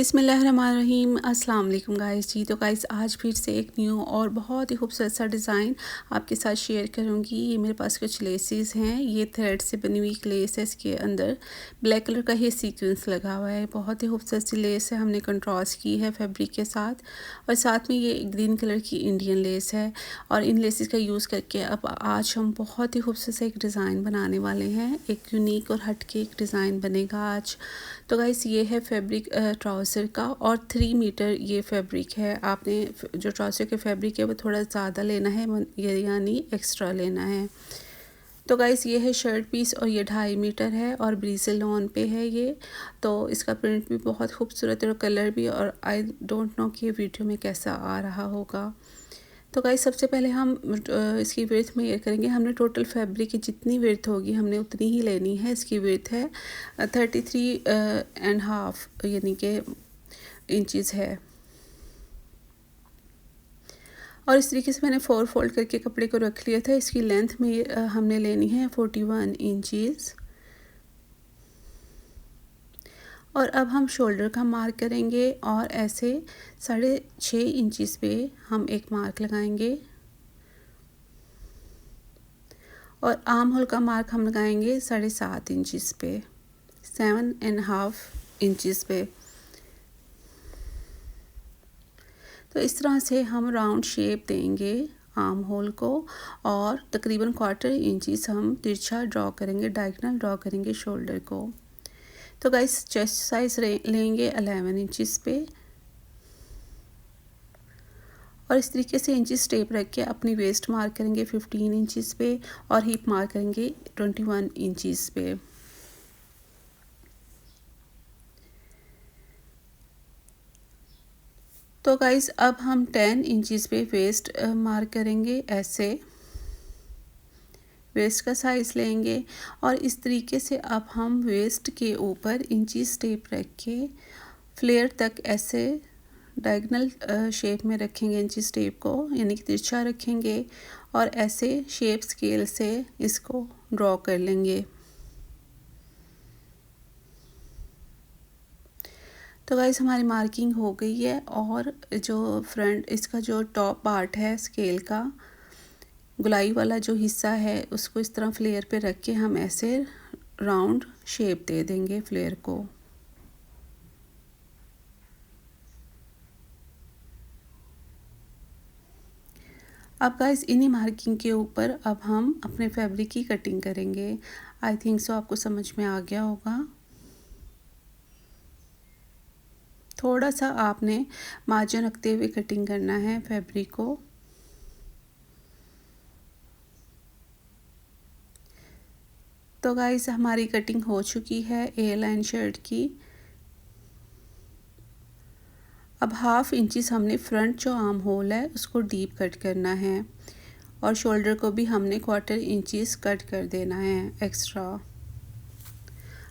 बिस्मिल्लाहिर्रहमानिर्रहीम। अस्सलाम वालेकुम गाइस जी। तो गाइस आज फिर से एक न्यू और बहुत ही खूबसूरत सा डिज़ाइन आपके साथ शेयर करूंगी। ये मेरे पास कुछ लेसेस हैं, ये थ्रेड से बनी हुई लेस है। इसके अंदर ब्लैक कलर का ही सीक्वेंस लगा हुआ है। बहुत ही खूबसूरत सी लेस है, हमने कंट्रास्ट की है फैब्रिक के साथ। और साथ में ये ग्रीन कलर की इंडियन लेस है। और इन लेसेस का यूज़ करके अब आज हम बहुत ही खूबसूरत सा एक डिज़ाइन बनाने वाले हैं। एक यूनिक और हटके एक डिज़ाइन बनेगा आज। तो गाइस ये है फैब्रिक ट्राउज़र का, और 3 मीटर ये फैब्रिक है। आपने जो ट्राउज़र के फैब्रिक है वो थोड़ा ज़्यादा लेना है, ये यानी एक्स्ट्रा लेना है। तो गाइस ये है शर्ट पीस और ये 2.5 मीटर है और ब्रीज़ल लॉन पे है ये। तो इसका प्रिंट भी बहुत खूबसूरत है और कलर भी, और आई डोंट नो कि वीडियो में कैसा आ रहा होगा। तो गाइस सबसे पहले हम इसकी विड्थ मेजर करेंगे। हमने टोटल फैब्रिक की जितनी विड्थ होगी हमने उतनी ही लेनी है। इसकी विड्थ है 33.5 यानी कि इंचज़ है। और इस तरीके से मैंने 4 फोल्ड करके कपड़े को रख लिया था। इसकी लेंथ में हमने लेनी है 41 इंचज़। और अब हम शोल्डर का मार्क करेंगे और ऐसे 6.5 इंचज़ पे हम एक मार्क लगाएंगे। और आर्म होल का मार्क हम लगाएंगे 7.5 इंचज़ पे, 7.5 इंचज़ पे। तो इस तरह से हम राउंड शेप देंगे आर्म होल को, और तकरीबन 1/4 इंचज़ हम तिरछा ड्रॉ करेंगे, डायगोनल ड्रॉ करेंगे शोल्डर को। तो गाइस चेस्ट साइज लेंगे 11 इंचज़ पे, और इस तरीके से इंचज़ टेप रख के अपनी वेस्ट मार्क करेंगे 15 इंचज़ पे, और हिप मार्क करेंगे 21 इंचज़ पे। तो गाइस अब हम 10 इंचज़ पे वेस्ट मार्क करेंगे। ऐसे वेस्ट का साइज़ लेंगे, और इस तरीके से अब हम वेस्ट के ऊपर इंचज़ टेप रख के फ्लेयर तक ऐसे डायगोनल शेप में रखेंगे इंचज़ टेप को, यानी कि तिरछा रखेंगे, और ऐसे शेप स्केल से इसको ड्रॉ कर लेंगे। तो गाइस हमारी मार्किंग हो गई है, और जो फ्रंट इसका जो टॉप पार्ट है स्केल का गुलाई वाला जो हिस्सा है उसको इस तरह फ्लेयर पे रख के हम ऐसे राउंड शेप दे देंगे फ्लेयर को। अब गाइस इन्हीं मार्किंग के ऊपर अब हम अपने फैब्रिक की कटिंग करेंगे। आई थिंक सो आपको समझ में आ गया होगा। थोड़ा सा आपने मार्जिन रखते हुए कटिंग करना है फैब्रिक को। तो गाइस हमारी कटिंग हो चुकी है ए लाइन शर्ट की। अब 1/2 इंचज़ हमने फ्रंट जो आर्म होल है उसको डीप कट करना है, और शोल्डर को भी हमने 1/4 इंचज़ कट कर देना है एक्स्ट्रा।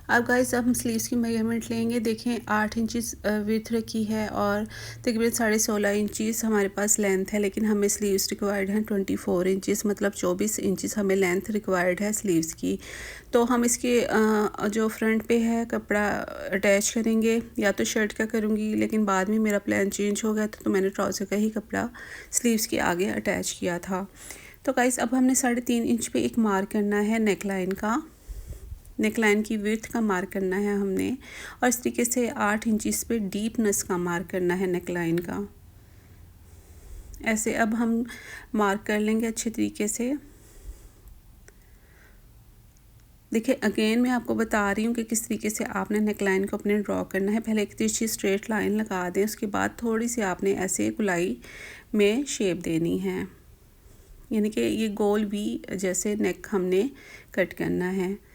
अब गाइस अब हम स्लीव्स की मेजरमेंट लेंगे। देखें 8 इंचज़ विड्थ रखी है, और तकरीबन 16.5 इंचज़ हमारे पास लेंथ है, लेकिन हमें स्लीव्स रिक्वायर्ड हैं 24 इंचज़, मतलब 24 इंचज़ हमें लेंथ रिक्वायर्ड है स्लीव्स की। तो हम इसके जो फ्रंट पे है कपड़ा अटैच करेंगे, या तो शर्ट का करूँगी, लेकिन बाद में मेरा प्लान चेंज हो गया था तो मैंने ट्राउज़र का ही कपड़ा स्लीव्स के आगे अटैच किया था। तो गाइस अब हमने 3.5 इंच पे एक मार्क करना है नेकलाइन का, नेकलाइन की विड्थ का मार्क करना है हमने, और इस तरीके से 8 इंचज़ पे डीपनेस का मार्क करना है नेकलाइन का। ऐसे अब हम मार्क कर लेंगे अच्छे तरीके से। देखिए अगेन मैं आपको बता रही हूँ कि किस तरीके से आपने नेकलाइन को अपने ड्रॉ करना है। पहले एक तिरछी स्ट्रेट लाइन लगा दें, उसके बाद थोड़ी सी आपने ऐसे गुलाई में शेप देनी है, यानी कि ये गोल भी जैसे नेक हमने कट करना है।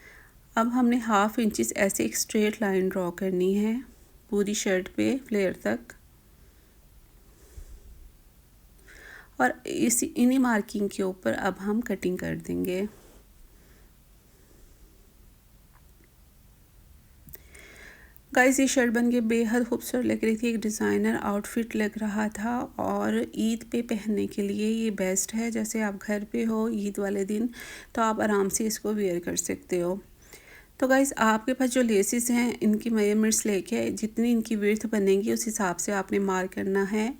अब हमने 1/2 इंचज़ ऐसे एक स्ट्रेट लाइन ड्रॉ करनी है पूरी शर्ट पे फ्लेयर तक, और इन्हीं मार्किंग के ऊपर अब हम कटिंग कर देंगे। गाइस ये शर्ट बन के बेहद खूबसूरत लग रही थी, एक डिज़ाइनर आउटफिट लग रहा था, और ईद पे पहनने के लिए ये बेस्ट है। जैसे आप घर पे हो ईद वाले दिन तो आप आराम से इसको वेयर कर सकते हो। तो गाइस आपके पास जो लेसेस हैं इनकी मेजरमेंट्स लेके जितनी इनकी विड्थ बनेगी उस हिसाब से आपने मार्क करना है,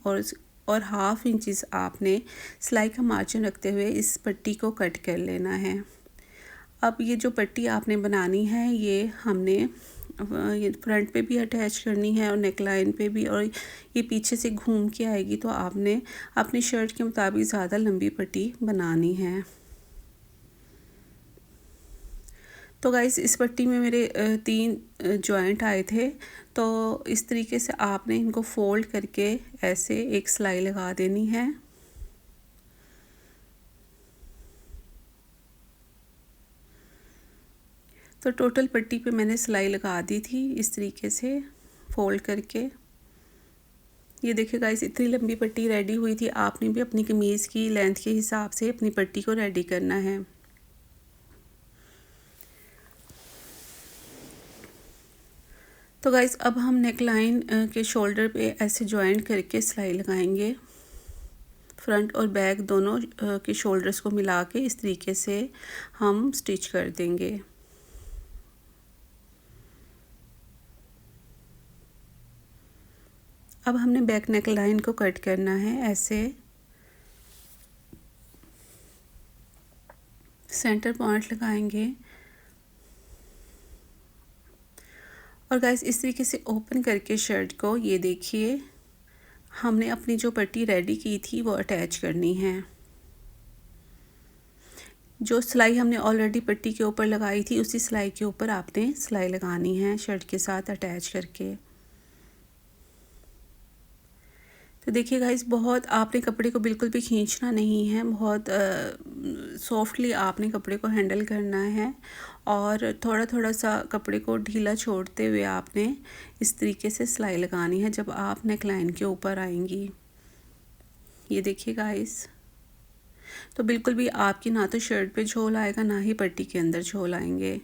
और हाफ इंचेस आपने सिलाई का मार्जिन रखते हुए इस पट्टी को कट कर लेना है। अब ये जो पट्टी आपने बनानी है ये हमने ये फ्रंट पे भी अटैच करनी है और नेक लाइन पे भी, और ये पीछे से घूम के आएगी, तो आपने अपनी शर्ट के मुताबिक ज़्यादा लंबी पट्टी बनानी है। तो गाइस इस पट्टी में मेरे 3 जॉइंट आए थे, तो इस तरीके से आपने इनको फोल्ड करके ऐसे एक सिलाई लगा देनी है। तो टोटल पट्टी पे मैंने सिलाई लगा दी थी इस तरीके से फोल्ड करके। ये देखिए गाइस इतनी लंबी पट्टी रेडी हुई थी। आपने भी अपनी कमीज़ की लेंथ के हिसाब से अपनी पट्टी को रेडी करना है। तो गाइस अब हम नेक लाइन के शोल्डर पे ऐसे जॉइंट करके सिलाई लगाएंगे। फ्रंट और बैक दोनों के शोल्डर्स को मिला के इस तरीके से हम स्टिच कर देंगे। अब हमने बैक नेक लाइन को कट करना है ऐसे। सेंटर पॉइंट लगाएंगे और गाइस इस तरीके से ओपन करके शर्ट को, ये देखिए हमने अपनी जो पट्टी रेडी की थी वो अटैच करनी है। जो सिलाई हमने ऑलरेडी पट्टी के ऊपर लगाई थी उसी सिलाई के ऊपर आपने सिलाई लगानी है शर्ट के साथ अटैच करके। तो देखिए गाइस बहुत आपने कपड़े को बिल्कुल भी खींचना नहीं है, बहुत सॉफ्टली आपने कपड़े को हैंडल करना है और थोड़ा थोड़ा सा कपड़े को ढीला छोड़ते हुए आपने इस तरीके से सिलाई लगानी है जब आप नेक लाइन के ऊपर आएंगी। ये देखिए गाइस, तो बिल्कुल भी आपकी ना तो शर्ट पे झोल आएगा ना ही पट्टी के अंदर झोल आएंगे।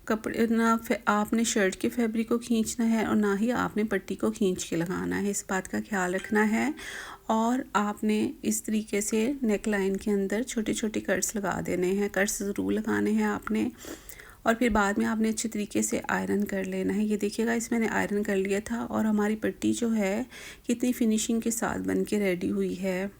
कपड़े ना आपने शर्ट के फैब्रिक को खींचना है और ना ही आपने पट्टी को खींच के लगाना है, इस बात का ख्याल रखना है। और आपने इस तरीके से नेक लाइन के अंदर छोटे छोटे कट्स लगा देने हैं, कट्स ज़रूर लगाने हैं आपने, और फिर बाद में आपने अच्छे तरीके से आयरन कर लेना है। ये देखिएगा इस मैंने आयरन कर लिया था और हमारी पट्टी जो है कितनी फिनिशिंग के साथ बन के रेडी हुई है।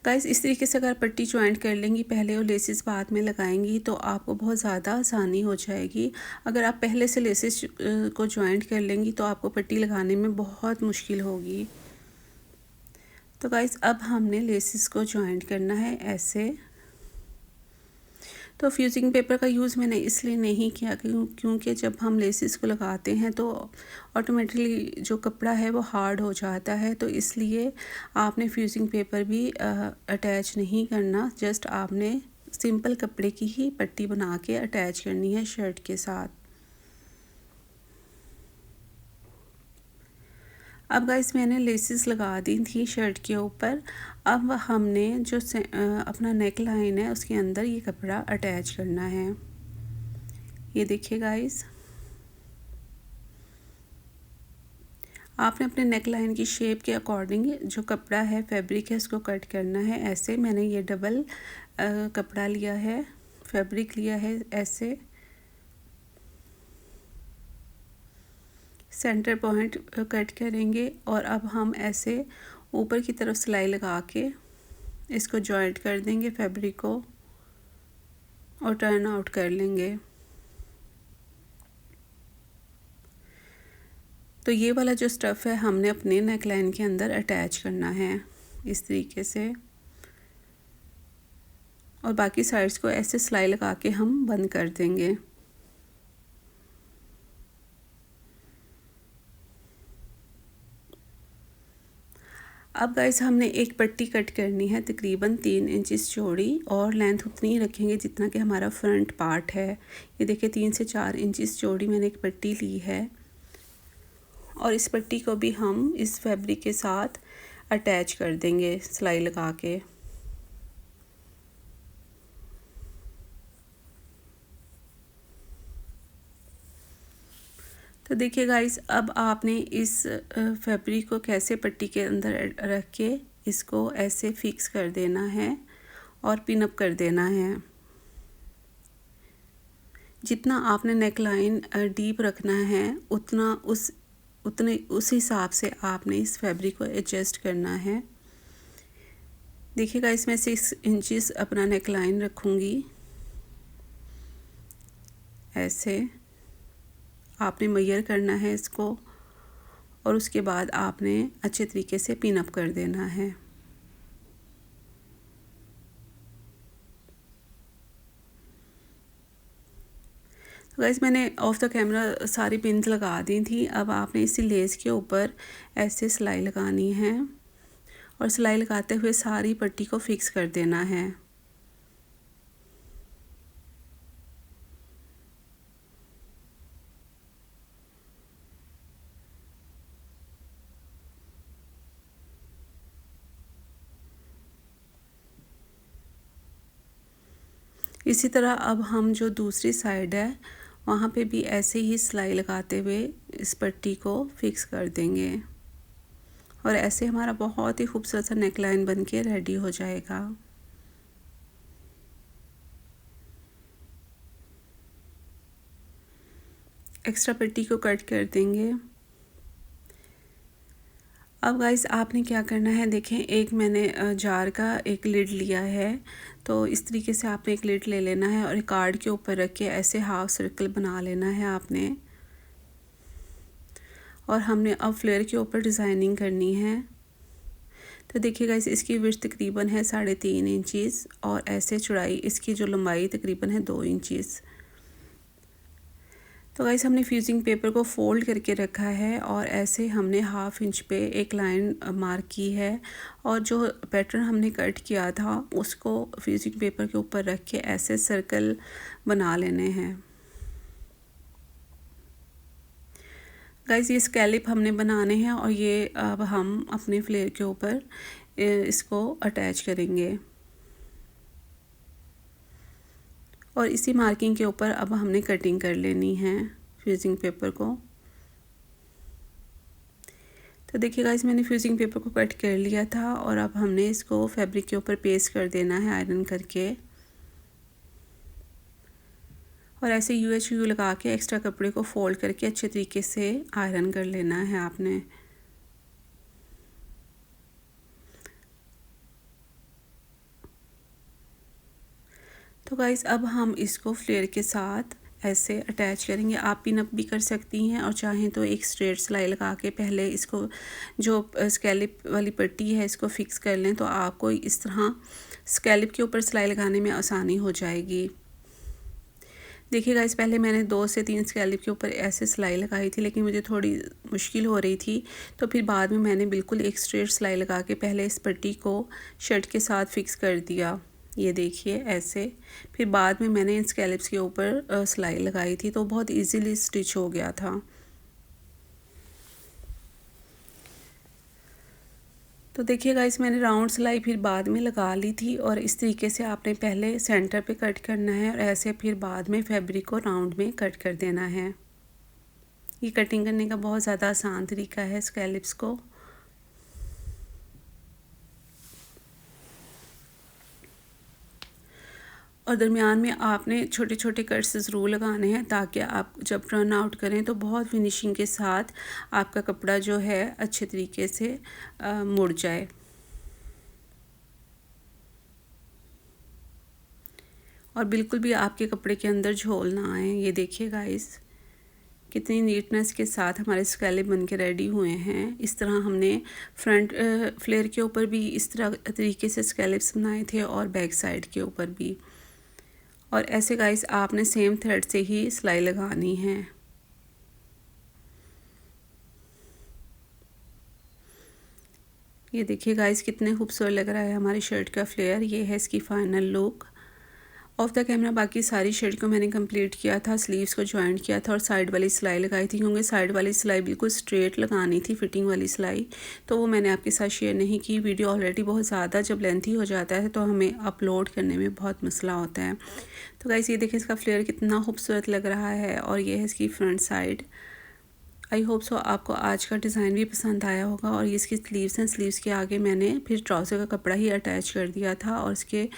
गाइस इस तरीके से अगर पट्टी ज्वाइंट कर लेंगी पहले और लेसेस बाद में लगाएंगी तो आपको बहुत ज़्यादा आसानी हो जाएगी। अगर आप पहले से लेसेस को ज्वाइंट कर लेंगी तो आपको पट्टी लगाने में बहुत मुश्किल होगी। तो गाइस अब हमने लेसेस को ज्वाइंट करना है ऐसे। तो फ्यूजिंग पेपर का यूज़ मैंने इसलिए नहीं किया क्योंकि जब हम लेसेस को लगाते हैं तो ऑटोमेटिकली जो कपड़ा है वो हार्ड हो जाता है, तो इसलिए आपने फ्यूजिंग पेपर भी अटैच नहीं करना। जस्ट आपने सिंपल कपड़े की ही पट्टी बना के अटैच करनी है शर्ट के साथ। अब गाइस मैंने लेसेस लगा दी थी शर्ट के ऊपर। अब हमने जो अपना नेक लाइन है उसके अंदर ये कपड़ा अटैच करना है। ये देखिए गाइस, आपने अपने नेक लाइन की शेप के अकॉर्डिंग जो कपड़ा है फैब्रिक है उसको कट करना है ऐसे। मैंने ये डबल कपड़ा लिया है, फैब्रिक लिया है ऐसे। सेंटर पॉइंट कट करेंगे और अब हम ऐसे ऊपर की तरफ सिलाई लगा के इसको जॉइंट कर देंगे फैब्रिक को और टर्न आउट कर लेंगे। तो ये वाला जो स्टफ़ है हमने अपने नेक लाइन के अंदर अटैच करना है इस तरीके से, और बाकी साइड्स को ऐसे सिलाई लगा के हम बंद कर देंगे। अब गाइस हमने एक पट्टी कट करनी है तकरीबन 3 इंचेस चौड़ी और लेंथ उतनी ही रखेंगे जितना कि हमारा फ्रंट पार्ट है। ये देखिए 3 से 4 इंचेस चौड़ी मैंने एक पट्टी ली है और इस पट्टी को भी हम इस फैब्रिक के साथ अटैच कर देंगे सिलाई लगा के। तो देखिए गाइस, अब आपने इस फैब्रिक को कैसे पट्टी के अंदर रख के इसको ऐसे फिक्स कर देना है और पिन अप कर देना है। जितना आपने नेक लाइन डीप रखना है उस हिसाब से आपने इस फैब्रिक को एडजस्ट करना है। देखिएगा, इसमें 6 इंचेस अपना नेक लाइन रखूँगी। ऐसे आपने मेजर करना है इसको और उसके बाद आपने अच्छे तरीके से पिन अप कर देना है। तो गाइस, मैंने ऑफ द कैमरा सारी पिन्स लगा दी थी। अब आपने इसी लेस के ऊपर ऐसे सिलाई लगानी है और सिलाई लगाते हुए सारी पट्टी को फिक्स कर देना है। इसी तरह अब हम जो दूसरी साइड है वहाँ पे भी ऐसे ही सिलाई लगाते हुए इस पट्टी को फिक्स कर देंगे और ऐसे हमारा बहुत ही खूबसूरत सा नेक लाइन बन के रेडी हो जाएगा। एक्स्ट्रा पट्टी को कट कर देंगे। अब गाइस, आपने क्या करना है, देखें, एक मैंने जार का एक लिड लिया है। तो इस तरीके से आपने एक लिड ले लेना है और एक कार्ड के ऊपर रख के ऐसे हाफ सर्कल बना लेना है आपने। और हमने अब फ्लेयर के ऊपर डिज़ाइनिंग करनी है। तो देखिए गाइस, इसकी विड्थ तकरीबन है 3.5 इंचेस और ऐसे चौड़ाई इसकी जो लंबाई तकरीबन है 2 इंचेस। तो गाइस, हमने फ्यूजिंग पेपर को फोल्ड करके रखा है और ऐसे हमने हाफ इंच पे एक लाइन मार्क की है और जो पैटर्न हमने कट किया था उसको फ्यूजिंग पेपर के ऊपर रख के ऐसे सर्कल बना लेने हैं। गाइस, ये स्कैलिप हमने बनाने हैं और ये अब हम अपने फ्लेयर के ऊपर इसको अटैच करेंगे और इसी मार्किंग के ऊपर अब हमने कटिंग कर लेनी है फ्यूजिंग पेपर को। तो देखिए गाइस, मैंने फ्यूजिंग पेपर को कट कर लिया था और अब हमने इसको फैब्रिक के ऊपर पेस्ट कर देना है आयरन करके और ऐसे UHU लगा के एक्स्ट्रा कपड़े को फोल्ड करके अच्छे तरीके से आयरन कर लेना है आपने। तो गाइस, अब हम इसको फ्लेयर के साथ ऐसे अटैच करेंगे। आप पिन अप भी कर सकती हैं और चाहें तो एक स्ट्रेट सिलाई लगा के पहले इसको जो स्कैलिप वाली पट्टी है इसको फिक्स कर लें तो आपको इस तरह स्कैलिप के ऊपर सिलाई लगाने में आसानी हो जाएगी। देखिए गाइस, पहले मैंने 2 से 3 स्कैलिप के ऊपर ऐसे सिलाई लगाई थी लेकिन मुझे थोड़ी मुश्किल हो रही थी, तो फिर बाद में मैंने बिल्कुल एक स्ट्रेट सिलाई लगा के पहले इस पट्टी को शर्ट के साथ फिक्स कर दिया। ये देखिए ऐसे, फिर बाद में मैंने इन स्कैलिप्स के ऊपर सिलाई लगाई थी तो बहुत इजीली स्टिच हो गया था। तो देखिए गाइस, मैंने राउंड सिलाई फिर बाद में लगा ली थी और इस तरीके से आपने पहले सेंटर पे कट करना है और ऐसे फिर बाद में फैब्रिक को राउंड में कट कर देना है। ये कटिंग करने का बहुत ज़्यादा आसान तरीका है स्कैलिप्स को। और दरमियान में आपने छोटे छोटे कट्स ज़रूर लगाने हैं ताकि आप जब टर्न आउट करें तो बहुत फिनिशिंग के साथ आपका कपड़ा जो है अच्छे तरीके से मुड़ जाए। और बिल्कुल भी आपके कपड़े के अंदर झोल ना आए। ये देखिए गाइस, कितनी नीटनेस के साथ हमारे स्कैलिप बन के रेडी हुए हैं। इस तरह हमने फ्रंट फ्लेयर के ऊपर भी इस तरह तरीके से स्कैलिप्स बनाए थे और बैक साइड के ऊपर भी। और ऐसे गाइस, आपने सेम थ्रेड से ही सिलाई लगानी है। ये देखिए गाइस, कितने खूबसूरत लग रहा है हमारी शर्ट का फ्लेयर। ये है इसकी final look. Of the camera बाकी सारी शर्ट को मैंने कंप्लीट किया था, स्लीव्स को जॉइंट किया था और साइड वाली सिलाई लगाई थी क्योंकि साइड वाली सिलाई बिल्कुल स्ट्रेट लगानी थी, फिटिंग वाली सिलाई, तो वो मैंने आपके साथ शेयर नहीं की। वीडियो ऑलरेडी बहुत ज़्यादा जब लेंथी हो जाता है तो हमें अपलोड करने में बहुत मसला होता है। तो गाइस, ये देखिए इसका फ्लेयर कितना खूबसूरत लग रहा है और ये है इसकी front side. I hope so आपको आज का डिज़ाइन भी पसंद आया होगा। और ये इसकी स्लीव्स हैं, स्लीव्स के आगे मैंने फिर ट्राउज़र का कपड़ा ही अटैच कर दिया था और इसके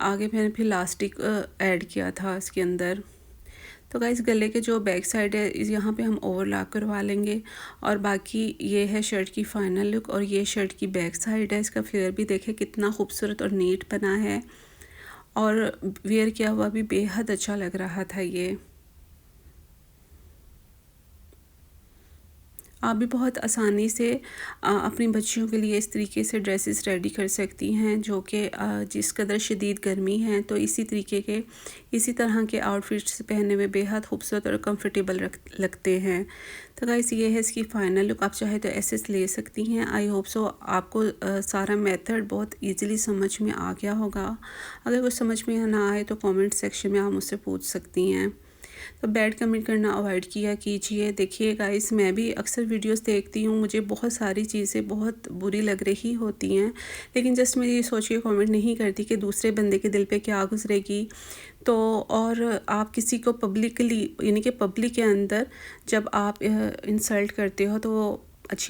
आगे मैंने फिर लास्टिक ऐड किया था इसके अंदर। तो गाइस गले के जो बैक साइड है यहाँ पे हम ओवरलॉक करवा लेंगे। और बाकी ये है शर्ट की फाइनल लुक और ये शर्ट की बैक साइड है। इसका फ्लेयर भी देखें कितना खूबसूरत और नीट बना है और वेयर किया हुआ भी बेहद अच्छा लग रहा था। ये आप भी बहुत आसानी से अपनी बच्चियों के लिए इस तरीके से ड्रेसेस रेडी कर सकती हैं जो कि जिस कदर शदीद गर्मी है तो इसी तरह के आउटफिट्स पहनने में बेहद खूबसूरत और कंफर्टेबल लगते हैं। तो गाइस ये है इसकी फ़ाइनल लुक। आप चाहे तो ऐसे ले सकती हैं। आई होप सो आपको सारा मेथड बहुत इजीली समझ में आ गया होगा। अगर कुछ समझ में ना आए तो कमेंट सेक्शन में आप मुझसे पूछ सकती हैं। तो बैड कमेंट करना अवॉइड किया कीजिए। देखिए गाइस मैं भी अक्सर वीडियोस देखती हूँ, मुझे बहुत सारी चीज़ें बहुत बुरी लग रही होती हैं, लेकिन जस्ट मैं ये सोच के कमेंट नहीं करती कि दूसरे बंदे के दिल पे क्या गुजरेगी। तो और आप किसी को पब्लिकली यानी कि पब्लिक के अंदर जब आप इंसल्ट करते हो तो